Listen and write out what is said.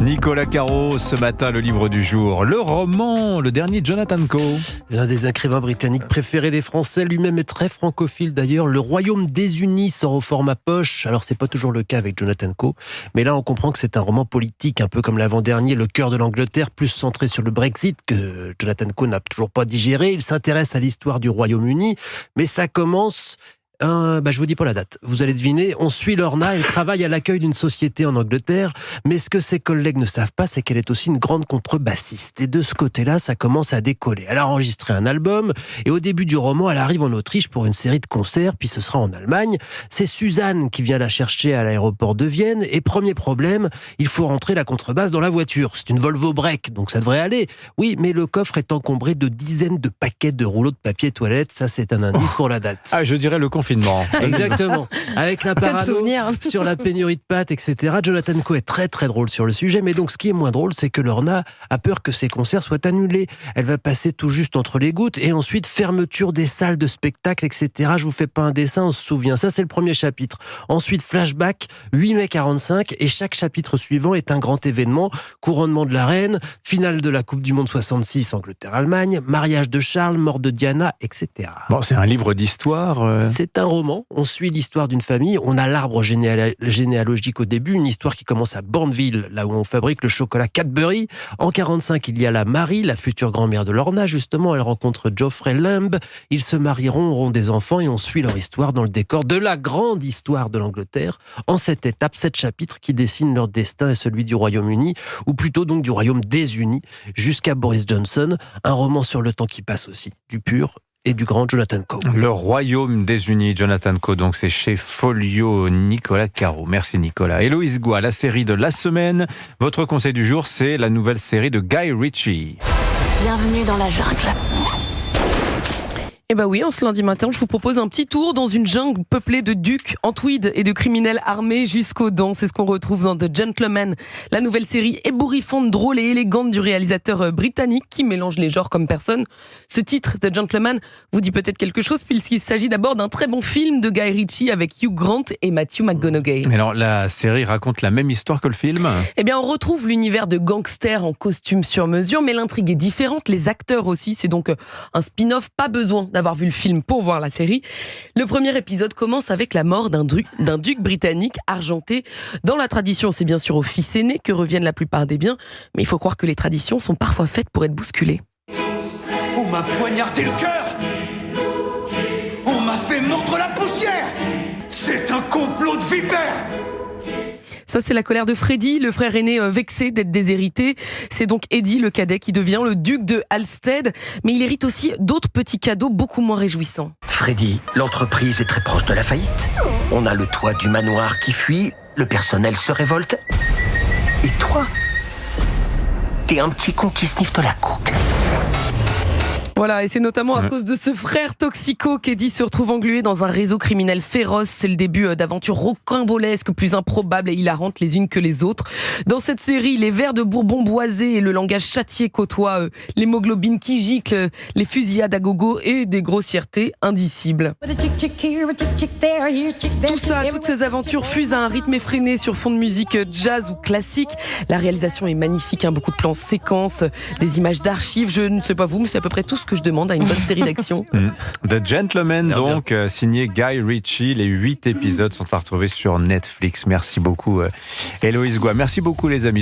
Nicolas Caro, ce matin, le livre du jour. Le roman, le dernier Jonathan Coe. L'un des écrivains britanniques préférés des Français, lui-même est très francophile d'ailleurs. Le Royaume désuni sort au format poche. Alors c'est pas toujours le cas avec Jonathan Coe, mais là on comprend que c'est un roman politique, un peu comme l'avant-dernier, Le cœur de l'Angleterre, plus centré sur le Brexit, que Jonathan Coe n'a toujours pas digéré. Il s'intéresse à l'histoire du Royaume-Uni, mais ça commence... je vous dis pas la date, vous allez deviner. On suit Lorna, elle travaille à l'accueil d'une société en Angleterre, mais ce que ses collègues ne savent pas, c'est qu'elle est aussi une grande contrebassiste. Et de ce côté-là, ça commence à décoller. Elle a enregistré un album, et au début du roman, elle arrive en Autriche pour une série de concerts, puis ce sera en Allemagne. C'est Suzanne qui vient la chercher à l'aéroport de Vienne, et premier problème, il faut rentrer la contrebasse dans la voiture. C'est une Volvo Break, donc ça devrait aller. Oui, mais le coffre est encombré de dizaines de paquets de rouleaux de papier toilette, ça c'est un indice pour la date. Ah, je dirais le confinement. Exactement. Avec la parano sur la pénurie de pâtes, etc. Jonathan Coe est très très drôle sur le sujet, mais donc ce qui est moins drôle, c'est que Lorna a peur que ses concerts soient annulés. Elle va passer tout juste entre les gouttes et ensuite fermeture des salles de spectacle, etc. Je vous fais pas un dessin, on se souvient. Ça, c'est le premier chapitre. Ensuite, flashback, 8 mai 45, et chaque chapitre suivant est un grand événement. Couronnement de la reine, finale de la Coupe du Monde 66, Angleterre-Allemagne, mariage de Charles, mort de Diana, etc. Bon, c'est un livre d'histoire. C'est un roman, on suit l'histoire d'une famille, on a l'arbre généalogique au début, une histoire qui commence à Bourneville, là où on fabrique le chocolat Cadbury. En 45, il y a la Marie, la future grand-mère de Lorna, justement, elle rencontre Geoffrey Lamb, ils se marieront, auront des enfants et on suit leur histoire dans le décor de la grande histoire de l'Angleterre, en 7 étapes, 7 chapitres qui dessinent leur destin et celui du Royaume-Uni, ou plutôt donc du Royaume désuni, jusqu'à Boris Johnson, un roman sur le temps qui passe aussi, du pur et du grand Jonathan Coe. Le Royaume désuni, Jonathan Coe, donc c'est chez Folio. Nicolas Caro. Merci Nicolas. Héloïse Goua, la série de la semaine. Votre conseil du jour, c'est la nouvelle série de Guy Ritchie. Bienvenue dans la jungle. Eh ben oui, en ce lundi matin, je vous propose un petit tour dans une jungle peuplée de ducs en tweed et de criminels armés jusqu'aux dents. C'est ce qu'on retrouve dans The Gentleman, la nouvelle série ébouriffante, drôle et élégante du réalisateur britannique qui mélange les genres comme personne. Ce titre, The Gentleman, vous dit peut-être quelque chose puisqu'il s'agit d'abord d'un très bon film de Guy Ritchie avec Hugh Grant et Matthew McConaughey. Alors, la série raconte la même histoire que le film ? Eh bien, on retrouve l'univers de gangsters en costume sur mesure, mais l'intrigue est différente, les acteurs aussi. C'est donc un spin-off, pas besoin d'avoir vu le film pour voir la série. Le premier épisode commence avec la mort d'un duc britannique argenté. Dans la tradition, c'est bien sûr au fils aîné que reviennent la plupart des biens, mais il faut croire que les traditions sont parfois faites pour être bousculées. On m'a poignardé le cœur. On m'a fait mordre la poussière. C'est un complot de vipères. Ça, c'est la colère de Freddy, le frère aîné vexé d'être déshérité. C'est donc Eddie, le cadet, qui devient le duc de Halstead. Mais il hérite aussi d'autres petits cadeaux beaucoup moins réjouissants. Freddy, l'entreprise est très proche de la faillite. On a le toit du manoir qui fuit, le personnel se révolte. Et toi, t'es un petit con qui sniffe de la coke. Voilà, et c'est notamment à cause de ce frère toxico qu'Eddie se retrouve englué dans un réseau criminel féroce. C'est le début d'aventures rocambolesques, plus improbables et hilarantes les unes que les autres. Dans cette série, les verres de Bourbon boisés et le langage châtié côtoient l'hémoglobine qui gicle, les fusillades à gogo et des grossièretés indicibles. Tout ça, toutes ces aventures fusent à un rythme effréné sur fond de musique jazz ou classique. La réalisation est magnifique, beaucoup de plans séquences, des images d'archives. Je ne sais pas vous, mais c'est à peu près tout ce que je demande à une bonne série d'action. The Gentleman, donc, signé Guy Ritchie. Les 8 épisodes sont à retrouver sur Netflix. Merci beaucoup, Héloïse Goua. Merci beaucoup, les amis.